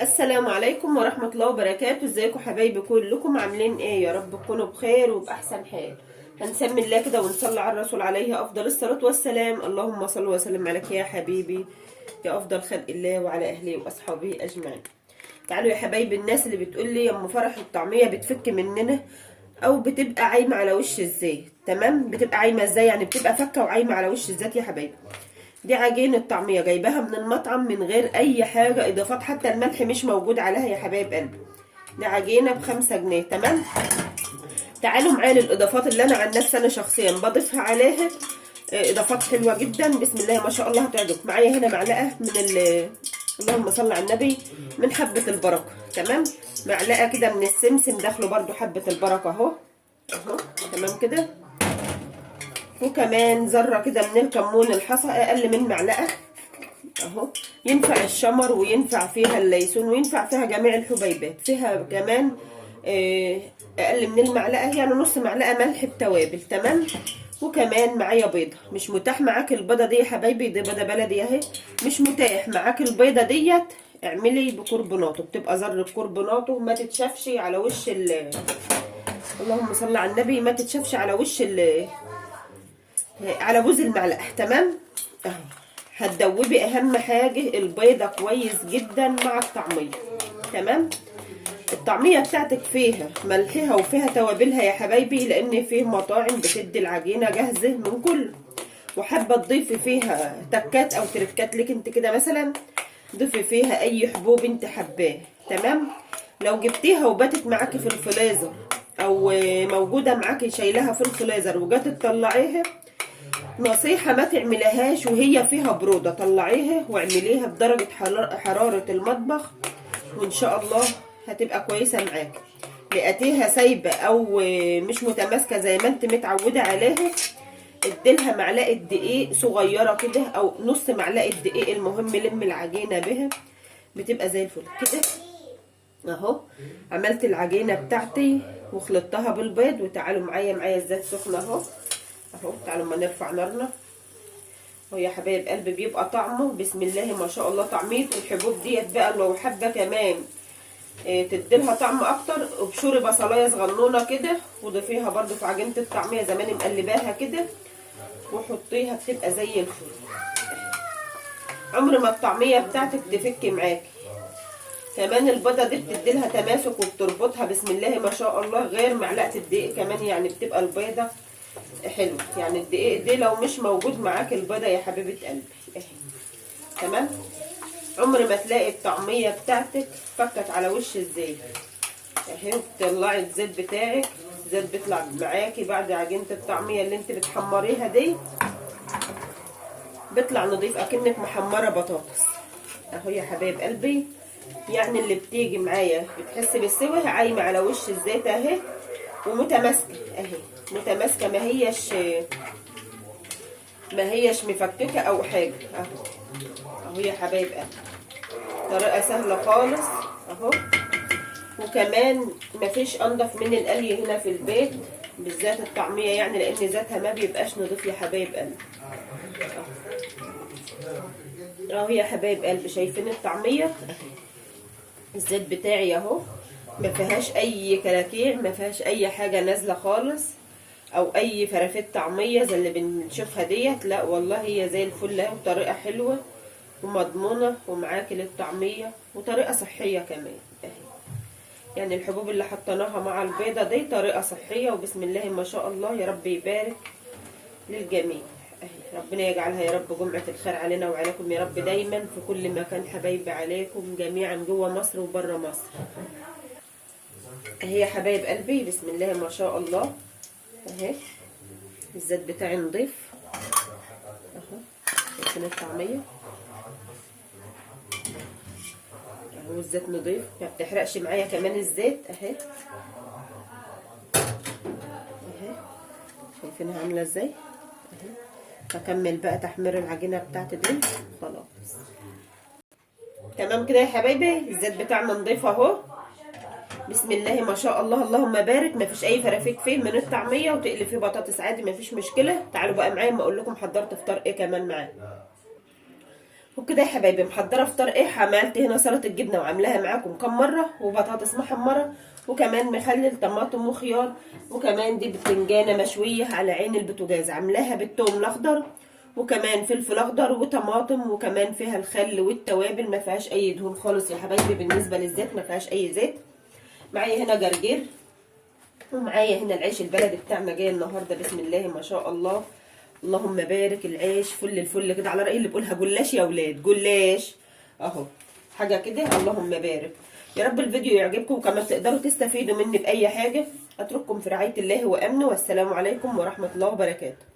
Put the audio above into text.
السلام عليكم ورحمة الله وبركاته. ازيكم حبايبي كلكم؟ عاملين ايه؟ يا رب تكونوا بخير وبأحسن حال. هنسمي الله كده ونصلي على الرسول عليه أفضل الصلاة والسلام. اللهم صل وسلم عليك يا حبيبي يا أفضل خلق الله وعلى أهله وأصحابه أجمعين. تعالوا يا حبايبي، الناس اللي بتقول لي يا أم فرح الطعمية بتفك مننا أو بتبقى عايمة على وش الزيت، تمام؟ بتبقى عايمة ازاي؟ يعني بتبقى فكة وعايمة على وش الزيت يا حبايبي. دي عجينة طعمية جايباها من المطعم من غير أي حاجة إضافات، حتى الملح مش موجود عليها يا حبايب قلبي. دي عجينة ب5 جنيه، تمام؟ تعالوا معايا للإضافات اللي أنا عن نفسي أنا شخصيا بضيفها عليها. إضافات حلوة جدا بسم الله ما شاء الله هتعجبك. معايا هنا معلقة من اللهم صل على النبي، من حبة البركة، تمام؟ معلقة كده من السمسم داخله برضو حبة البركة أهو أهو، تمام كده. وكمان ذره كده من الكمون الحصى اقل من معلقه اهو. ينفع الشمر وينفع فيها الليسون وينفع فيها جميع الحبيبات. فيها كمان اقل من المعلقه، يعني نص معلقه ملح بتوابل، تمام. وكمان معايا بيضه. مش متاح معاك البيضه دي يا حبايبي، دي بيضه بلدي اهي. مش متاح معاك البيضه ديت، اعملي بكربوناتو، بتبقى ذره كربوناتو ما تتشافش على وش اللهم صل على النبي، ما تتشافش على وش على بوز المعلقه، تمام اهو. هتدوبي اهم حاجه البيضه كويس جدا مع الطعميه، تمام. الطعميه بتاعتك فيها ملحها وفيها توابلها يا حبايبي، لان فيه مطاعم بتدي العجينه جاهزه من كله. وحابه تضيفي فيها تكات او تركات لك انت كده مثلا، ضيفي فيها اي حبوب انت حباه، تمام. لو جبتيها وباتت معاكي في الفريزر او موجوده معاكي شايلها في الفريزر وجات تطلعيها، نصيحة ما تعمليهاش وهي فيها برودة، طلعيها واعمليها بدرجة حرارة المطبخ وان شاء الله هتبقى كويسة معاكي. لقيتيها سايبة او مش متماسكة زي ما انت متعودة عليها، اديلها معلقة دقيق صغيرة كده او نص معلقة دقيق، المهم لم العجينة بها بتبقى زي الفل كده اهو. عملت العجينة بتاعتي وخلطتها بالبيض. وتعالوا معايا الزيت سخن اهو اهو. تعالوا ما نرفع نارنا اهو يا حبايب قلبي. بيبقى طعمه بسم الله ما شاء الله. طعميه الحبوب ديت بقى لو حابه كمان تديلها طعم اكتر، ابشري بصلايه صغنونه كده وضيفيها برده في عجينه الطعميه زي ما انا مقلباها كده وحطيها، بتبقى زي الفل. عمر ما الطعميه بتاعتك تفك معاكي. كمان البيضه دي بتديلها تماسك وبتربطها بسم الله ما شاء الله، غير معلقه الدقيق كمان، يعني بتبقى البيضه حلو. يعني الدقيق دي لو مش موجود معاك البيضه يا حبيبه قلبي اهي، تمام. عمر ما تلاقي الطعميه بتاعتك فكت على وش الزيت اهي. بتطلعي الزيت بتاعك، الزيت بيطلع معاكي بعد عجينه الطعميه اللي انت بتحمريها دي، بيطلع نضيف اكنك محمره بطاطس اهو يا حبايب قلبي. يعني اللي بتيجي معايا بتحس بالسوى عايمه على وش الزيت اهي، ومتماسكه اهي، متماسكه، ما هيش مفككه او حاجه اهو اهو يا حبايب قلبي. طريقه سهله خالص اهو. وكمان مفيش انضف من القلي هنا في البيت، بالذات الطعميه، يعني لان ذاتها ما بيبقاش نضيف يا حبايب قلبي اهو يا حبايب قلبي. شايفين الطعميه الزيت بتاعي اهو، ما فيهاش اي كلاكيع، ما فيهاش اي حاجه نازله خالص او اي فرافيت طعميه زي اللي بنشوفها ديت، لا والله هي زي الفل اهي. وطريقه حلوه ومضمونه ومعاكي للطعميه وطريقه صحيه كمان اهي. يعني الحبوب اللي حطيناها مع البيضه دي طريقه صحيه وبسم الله ما شاء الله. يا رب يبارك للجميع اهي. ربنا يجعلها يا رب جمعه الخير علينا وعليكم يا رب دايما في كل مكان حبايبي، عليكم جميعا جوه مصر وبره مصر اهي يا حبايب قلبي. بسم الله ما شاء الله اهي. الزيت بتاعي نضيف اهو، شايفين الطعميه اهو. الزيت نضيف ما بتحرقش معايا كمان الزيت اهي اهي. شايفينها عامله ازاي اهي. هكمل بقى تحمير العجينه بتاعتي دي خلاص، تمام كده يا حبايبي. الزيت بتاعنا نضيف اهو بسم الله ما شاء الله. اللهم بارك. ما فيش اي فرافيك فيه من الطعميه، وتقلي فيه بطاطس عادي ما فيش مشكله. تعالوا بقى معايا ما اقول لكم حضرت فطار ايه كمان معاه. وكده يا حبايبي محضره فطار ايه. عملت هنا سلطه الجبنه وعاملاها معاكم كام مره، وبطاطس محمره، وكمان مخلل طماطم وخيار، وكمان دي بتنجانه مشويه على عين البوتاجاز عاملاها بالثوم الاخضر، وكمان فلفل اخضر وطماطم، وكمان فيها الخل والتوابل، ما فيهاش اي دهون خالص يا حبايبي. بالنسبه للزيت ما فيهاش اي زيت. معايا هنا جرجير، ومعايا هنا العيش البلدي بتاعنا جاي النهارده بسم الله ما شاء الله. اللهم بارك. العيش فل الفل كده، على رأي اللي بيقولها جلاش يا ولاد، جلاش اهو، حاجه كده اللهم بارك. يا رب الفيديو يعجبكم، وكمان تقدروا تستفيدوا مني باي حاجه. اترككم في رعايه الله وامنه، والسلام عليكم ورحمه الله وبركاته.